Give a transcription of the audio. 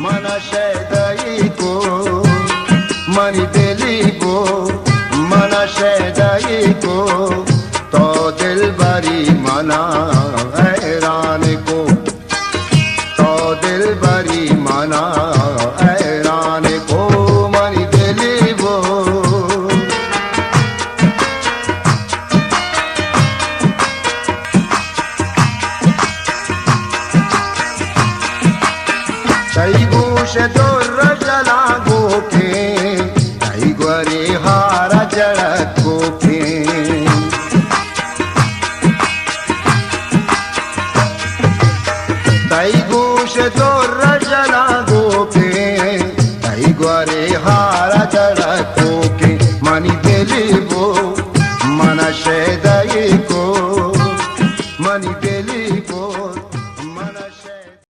मना शेदाई को मनी दिलीबो मना शेदाई को तो दिल बरी मना हैरान को तो दिल बरी मना हैरान को मनी दिलीबो तई गोश तो रजला गोके तई ग्वरे हारा जड़त गोके तई गोश तो रजला गोके तई ग्वरे हारा जड़त